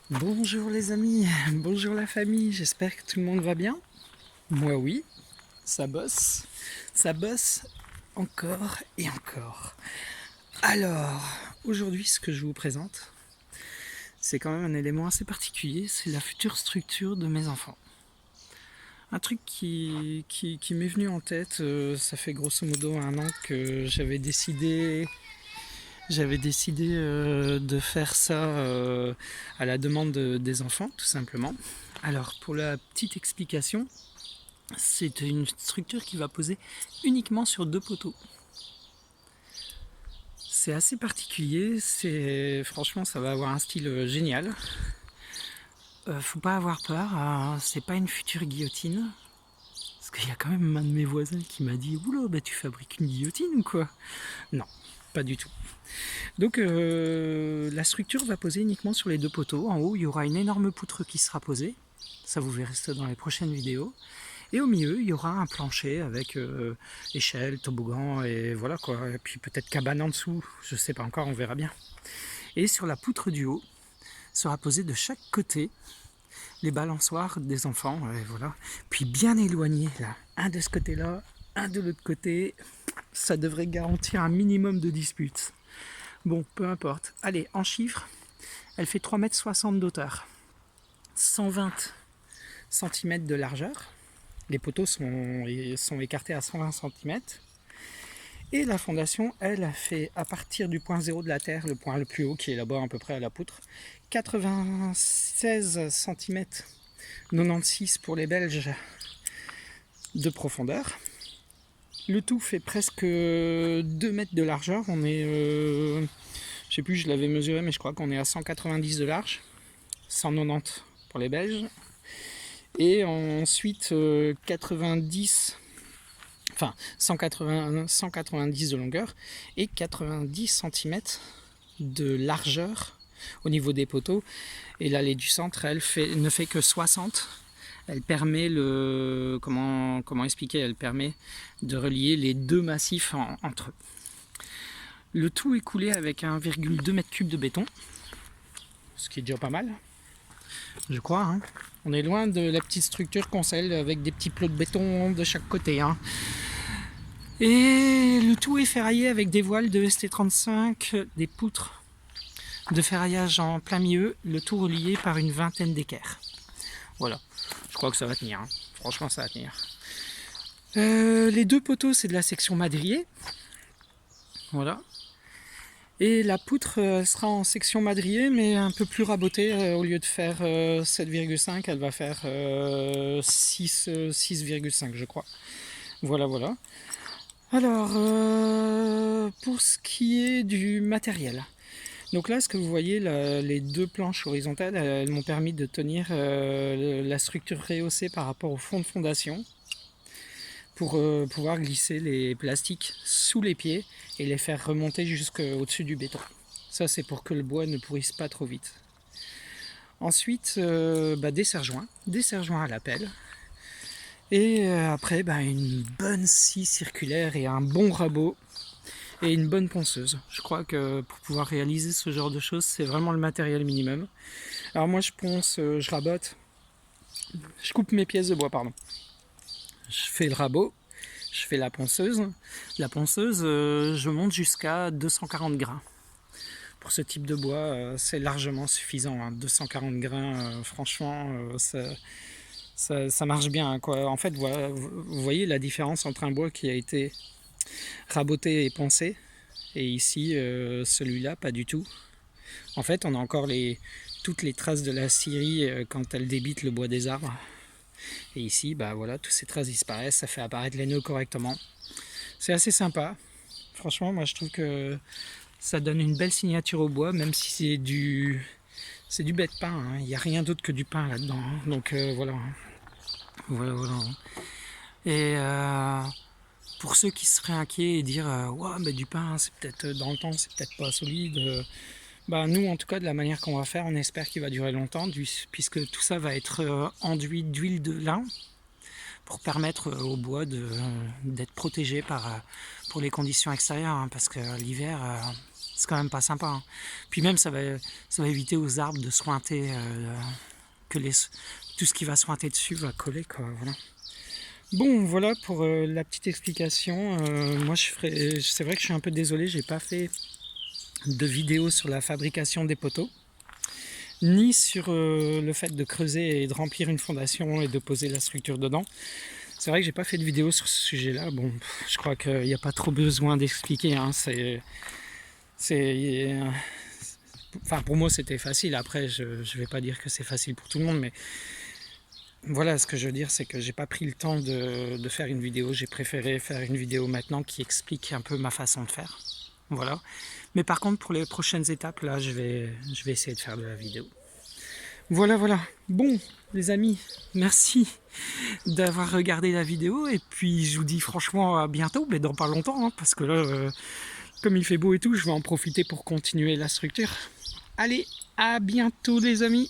Bonjour les amis, bonjour la famille, j'espère que tout le monde va bien. Moi oui, ça bosse encore et encore. Alors, aujourd'hui ce que je vous présente, c'est quand même un élément assez particulier, c'est la future structure de mes enfants. Un truc qui m'est venu en tête, ça fait grosso modo 1 an que j'avais décidé de faire ça à la demande des enfants, tout simplement. Alors, pour la petite explication, c'est une structure qui va poser uniquement sur 2 poteaux. C'est assez particulier, franchement ça va avoir un style génial. Faut pas avoir peur, c'est pas une future guillotine. Parce qu'il y a quand même un de mes voisins qui m'a dit oula, bah tu fabriques une guillotine ou quoi? Non, pas du tout. Donc la structure va poser uniquement sur les 2 poteaux. En haut, il y aura une énorme poutre qui sera posée. Ça, vous verrez ça dans les prochaines vidéos. Et au milieu, il y aura un plancher avec échelle, toboggan et voilà quoi. Et puis peut-être cabane en dessous, je sais pas encore, on verra bien. Et sur la poutre du haut, sera posé de chaque côté les balançoires des enfants. Et voilà. Puis bien éloigné, là. Un de ce côté-là, un de l'autre côté. Ça devrait garantir un minimum de disputes. Bon, peu importe. Allez, en chiffres, elle fait 3,60 m d'auteur, 120 cm de largeur. Les poteaux sont écartés à 120 cm. Et la fondation, elle, a fait à partir du point zéro de la terre, le point le plus haut qui est là-bas à peu près à la poutre, 96 cm, 96 pour les Belges de profondeur. Le tout fait presque 2 mètres de largeur. On est, je sais plus, je l'avais mesuré, mais je crois qu'on est à 190 de large, 190 pour les Belges. Et ensuite 190 de longueur et 90 cm de largeur au niveau des poteaux. Et l'allée du centre, elle ne fait que 60. Elle permet comment expliquer, elle permet de relier les 2 massifs entre eux. Le tout est coulé avec 1,2 m3 de béton, ce qui est déjà pas mal, je crois. Hein. On est loin de la petite structure qu'on scelle avec des petits plots de béton de chaque côté. Hein. Et le tout est ferraillé avec des voiles de ST35, des poutres de ferraillage en plein milieu, le tout relié par une vingtaine d'équerres. Voilà, je crois que ça va tenir. Hein. Franchement, ça va tenir. Les 2 poteaux, c'est de la section madrier. Voilà. Et la poutre sera en section madrier, mais un peu plus rabotée. Au lieu de faire 7,5, elle va faire 6,5, je crois. Voilà, voilà. Alors, pour ce qui est du matériel. Donc là, ce que vous voyez, les 2 planches horizontales, elles m'ont permis de tenir la structure rehaussée par rapport au fond de fondation pour pouvoir glisser les plastiques sous les pieds et les faire remonter jusqu'au-dessus du béton. Ça, c'est pour que le bois ne pourrisse pas trop vite. Ensuite, des serre-joints à la pelle. Et après, une bonne scie circulaire et un bon rabot et une bonne ponceuse. Je crois que pour pouvoir réaliser ce genre de choses, c'est vraiment le matériel minimum. Alors moi, je ponce, je rabote, je coupe mes pièces de bois, pardon. Je fais le rabot, je fais la ponceuse. La ponceuse, je monte jusqu'à 240 grains. Pour ce type de bois, c'est largement suffisant. Hein. 240 grains, franchement, ça marche bien. Quoi. En fait, voilà, vous voyez la différence entre un bois qui a été raboté et poncé, et ici, celui-là, pas du tout. En fait, on a encore toutes les traces de la scierie quand elle débite le bois des arbres. Et ici, voilà, toutes ces traces disparaissent, ça fait apparaître les nœuds correctement. C'est assez sympa. Franchement, moi je trouve que ça donne une belle signature au bois, même si c'est du bête pain. Hein. Il n'y a rien d'autre que du pain là-dedans. Hein. Donc voilà. Voilà. Et pour ceux qui seraient inquiets et dire ouais, du pain, c'est peut-être dans le temps, c'est peut-être pas solide. Nous, en tout cas, de la manière qu'on va faire, on espère qu'il va durer longtemps, puisque tout ça va être enduit d'huile de lin pour permettre au bois d'être protégé pour les conditions extérieures, hein, parce que l'hiver, c'est quand même pas sympa, hein. Puis même ça va éviter aux arbres de sointer, que tout ce qui va sointer dessus va coller, quoi, voilà. Bon, voilà pour la petite explication. Moi, c'est vrai que je suis un peu désolé, j'ai pas fait de vidéo sur la fabrication des poteaux, ni sur le fait de creuser et de remplir une fondation et de poser la structure dedans. C'est vrai que j'ai pas fait de vidéo sur ce sujet-là. Bon, je crois qu'il n'y a pas trop besoin d'expliquer, hein. Enfin, pour moi, c'était facile. Après, je vais pas dire que c'est facile pour tout le monde, mais voilà, ce que je veux dire, c'est que j'ai pas pris le temps de faire une vidéo. J'ai préféré faire une vidéo maintenant qui explique un peu ma façon de faire. Voilà. Mais par contre, pour les prochaines étapes, là, je vais essayer de faire de la vidéo. Voilà, voilà. Bon, les amis, merci d'avoir regardé la vidéo. Et puis, je vous dis franchement à bientôt, mais dans pas longtemps, hein, parce que là, comme il fait beau et tout, je vais en profiter pour continuer la structure. Allez, à bientôt les amis!